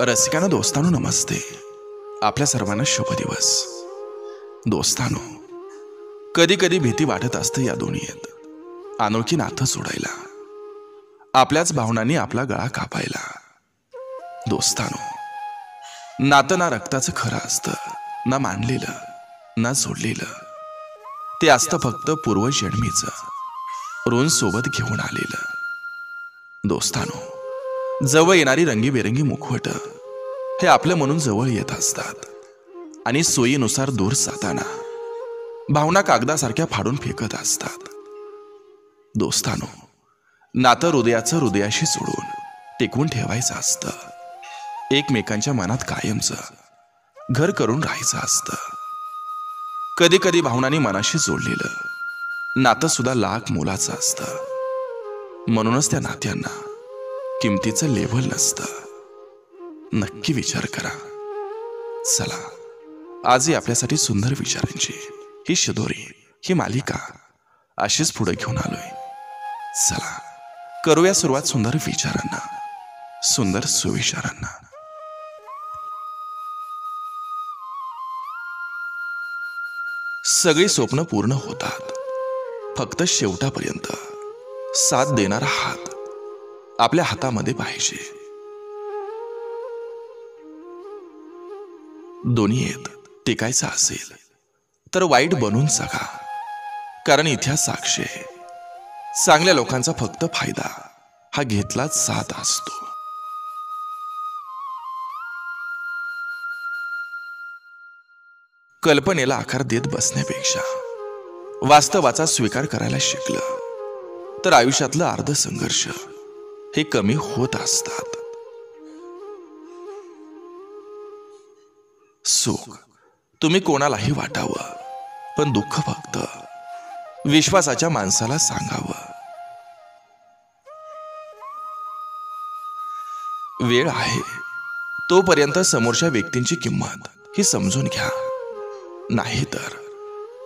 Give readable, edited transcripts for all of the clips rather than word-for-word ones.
रसिकांनो, दोस्तांनो, नमस्ते. आपल्या सर्वांना शुभ दिवस. दोस्तांनो, कधी कधी भीती वाटत असते या दुनियेत अनोळखी नातं सोडायला, आपल्याच भावनांनी आपला गळा कापायला. दोस्तांनो, नातं ना रक्ताचं खरं असतं, ना मानलेलं, ना जोडलेलं. ते असतं फक्त पूर्वजन्मीचं ऋण सोबत घेऊन आलेलं. दोस्तांनो, जवळ येणारी रंगीबेरंगी मुखवट हे आपलं म्हणून जवळ येत असतात आणि सोयीनुसार दूर जाताना भावना कागदासारख्या फाडून फेकत असतात. दोस्तांनो, नातं हृदयाचं हृदयाशी जोडून टिकवून ठेवायचं असतं. एकमेकांच्या मनात कायमचं घर करून राहायचं असतं. कधी कधी भावनांनी मनाशी जोडलेलं नातं सुद्धा लाख मोलाचं असतं. म्हणूनच त्या नात्यांना किमतीचं लेव्हल नसतं. नक्की विचार करा. चला, आजही आपल्यासाठी सुंदर विचारांची ही शिदोरी, ही मालिका अशीच पुढे घेऊन आलोय. चला, करूया सुरुवात सुंदर विचारांना, सुंदर सुविचारांना. सगळी स्वप्न पूर्ण होतात, फक्त शेवटापर्यंत साथ देणारा हात आपल्या हातामध्ये पाहिजे. दुनियेत टिकायचं असेल तर वाईट बनून जगा, कारण इतिहास साक्षी आहे, चांगल्या लोकांचा फक्त फायदा हा घेतलाच जात असतो. कल्पनेला आकार देत बसण्यापेक्षा वास्तवाचा स्वीकार करायला शिकलं तर आयुष्यातलं अर्ध संघर्ष हे कमी होत असतात. सुख तुम्ही कोणालाही वाटावं, पण दुःख फक्त विश्वासाच्या माणसाला सांगावं. वेळ आहे तोपर्यंत समोरच्या व्यक्तींची किंमत ही समजून घ्या, नाही तर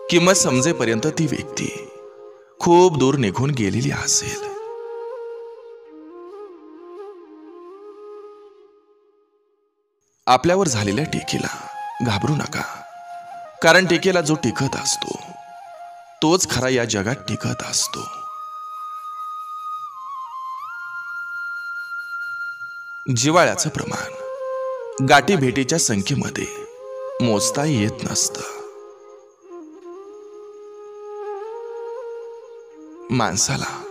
किंमत समजेपर्यंत ती व्यक्ती खूप दूर निघून गेलेली असेल. आपल्यावर झालेल्या टीकेला घाबरू नका, कारण टीकेला जो टिकत असतो तोच खरा या जगात टिकत असतो. जिव्हाळ्याचं प्रमाण गाठी भेटीच्या संख्येमध्ये मोजता येत नसतं. माणसाला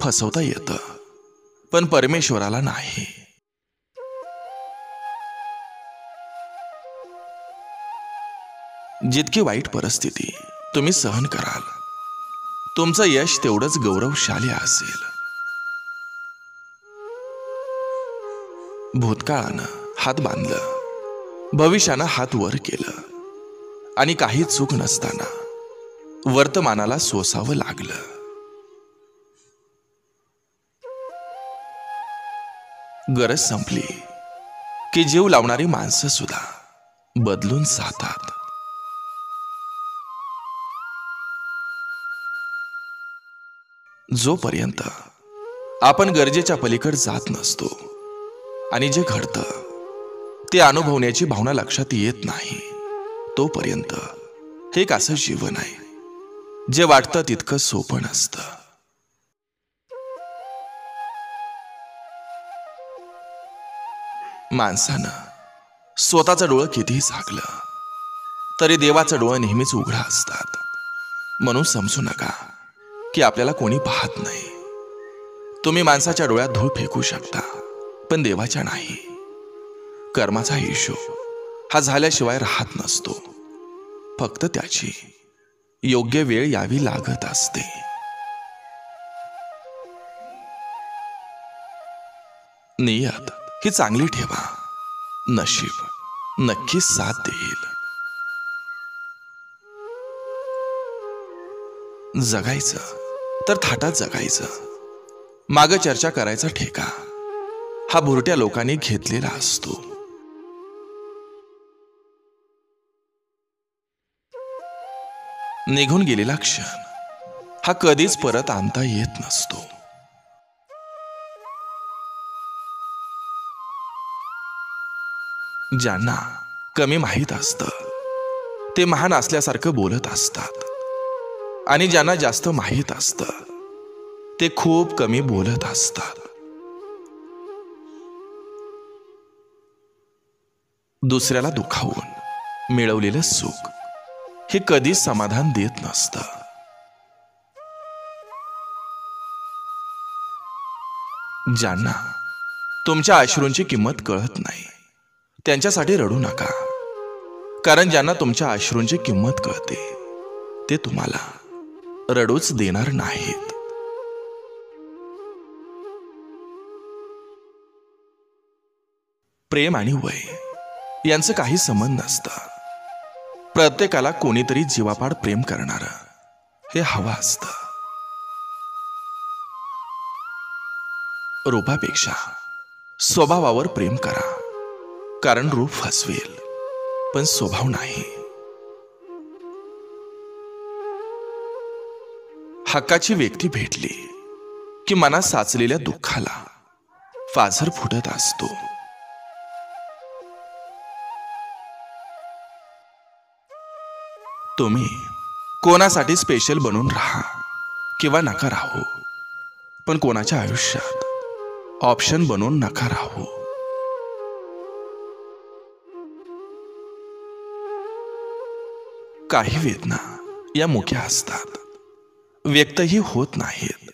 फसवता येतं, पण परमेश्वराला नाही. जितकी वाईट परिस्थिती तुम्ही सहन कराल, तुमचं यश तेवढंच गौरवशाली असेल. भूतकाळानं हात बांधलं, भविष्यानं हात वर केलं, आणि काही चूक नसताना वर्तमानाला सोसावं लागलं. गरज संपली की जीव लावणारी माणसं सुद्धा बदलून जातात. जोपर्यंत आपण गरजेच्या पलीकडे जात नसतो आणि जे घडतं ते अनुभवण्याची भावना लक्षात येत नाही, तोपर्यंत हे एक असं जीवन आहे जे वाटतं तितकं सोपं नसतं. माणसानं स्वतःचं डोळं कितीही झाकलं तरी देवाचं डोळं नेहमीच उघडं असतात. म्हणून समजू नका की आपल्याला कोणी पाहत नाही. तुम्ही माणसाच्या डोळ्यात धूळ फेकू शकता, पण देवाच्या नाही. कर्माचा हिशोब हा झाल्याशिवाय राहत नसतो, फक्त त्याची योग्य वेळ यावी लागत असते. नियत ही चांगली ठेवा, नशीब नक्कीच साथ देईल. जगायचं तर थाटात जगायचं, मागं चर्चा करायचा ठेका हा भुरट्या लोकांनी घेतलेला असतो. निघून गेलेला क्षण हा कधीच परत आणता येत नसतो. ज्यांना कमी माहीत असतं ते महान असल्यासारखं बोलत असतात, आणि ज्यांना जास्त माहीत असतं ते खूप कमी बोलत असतात. दुसऱ्याला दुखावून मिळवलेलं सुख हे कधीच समाधान देत नसतं. ज्यांना तुमच्या अश्रूंची किंमत कळत नाही त्यांच्यासाठी रडू नका, कारण ज्यांना तुमच्या अश्रूंची किंमत कळते ते तुम्हाला रडूच देणार नाहीत. प्रेम आणि वय यांचं काही संबंध नसतं. प्रत्येकाला कोणीतरी जीवापाड प्रेम करणारं हे हवं असतं. रूपापेक्षा स्वभावावर प्रेम करा, कारण रूप फसवेल पण स्वभाव नाही. हक्काची व्यक्ती भेटली की मनात साचलेल्या दुःखाला फाजर फुटत असतो. तुम्ही कोणासाठी स्पेशल बनून राहा किंवा नका राहू, पण कोणाच्या आयुष्यात ऑप्शन बनून नका राहू. काही वेदना या मुख्य असतात, व्यक्तही होत नाहीत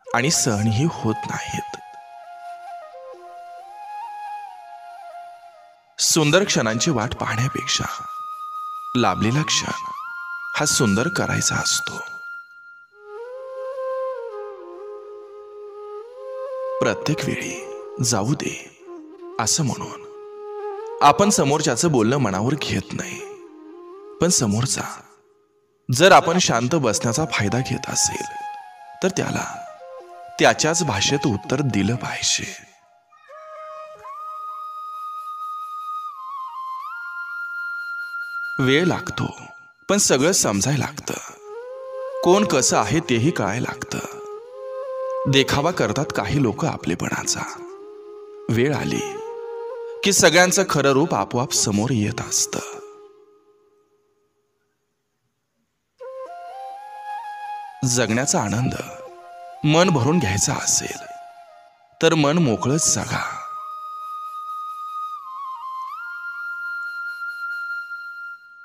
आणि सहनही होत नाहीत. सुंदर क्षणांची वाट पाहण्यापेक्षा लाभलेला क्षण हा सुंदर करायचा असतो. प्रत्येक वेळी जाऊ दे असं म्हणून आपण समोरच्याचं बोलणं मनावर घेत नाही, पण समोरचा जर आपण शांत बसण्याचा फायदा घेत असेल तर त्याला त्याच्याच भाषेत उत्तर दिलं पाहिजे. वेळ लागतो पण सगळं समजायला लागतं. कोण कसं आहे तेही कळायला लागतं. देखावा करतात काही लोक आपलेपणाचा. वेळ आली की सगळ्यांचं खरं रूप आपोआप समोर येत असतं. जगण्याचा आनंद मन भरून घ्यायचा असेल तर मन मोकळंच जगा.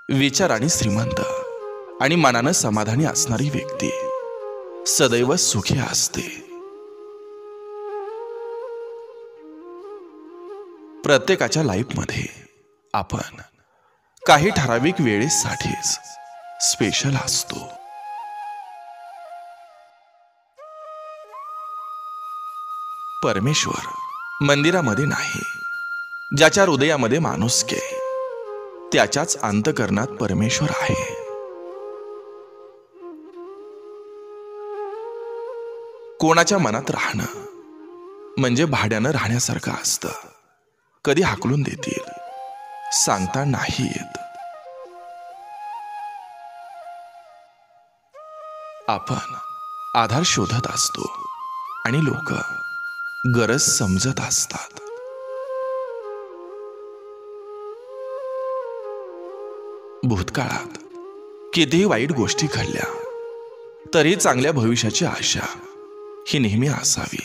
विचाराने श्रीमंत आणि मनानं समाधानी असणारी व्यक्ती सदैव सुखी असते. प्रत्येकाच्या लाईफमध्ये आपण काही ठराविक वेळेसाठीच स्पेशल असतो. परमेश्वर मंदिरामध्ये नाही, ज्याच्या हृदयामध्ये माणुसकी आहे त्याच्याच अंतःकरणात परमेश्वर आहे. कोणाच्या मनात राहणं म्हणजे भाड्यानं राहण्यासारखं असतं. कधी हाकलून देतील सांगता नाही येत. आपण आधार शोधत असतो आणि लोक गरज समजत असतात. भूतकाळात कितीही वाईट गोष्टी घडल्या तरी चांगल्या भविष्याची आशा ही नेहमी असावी.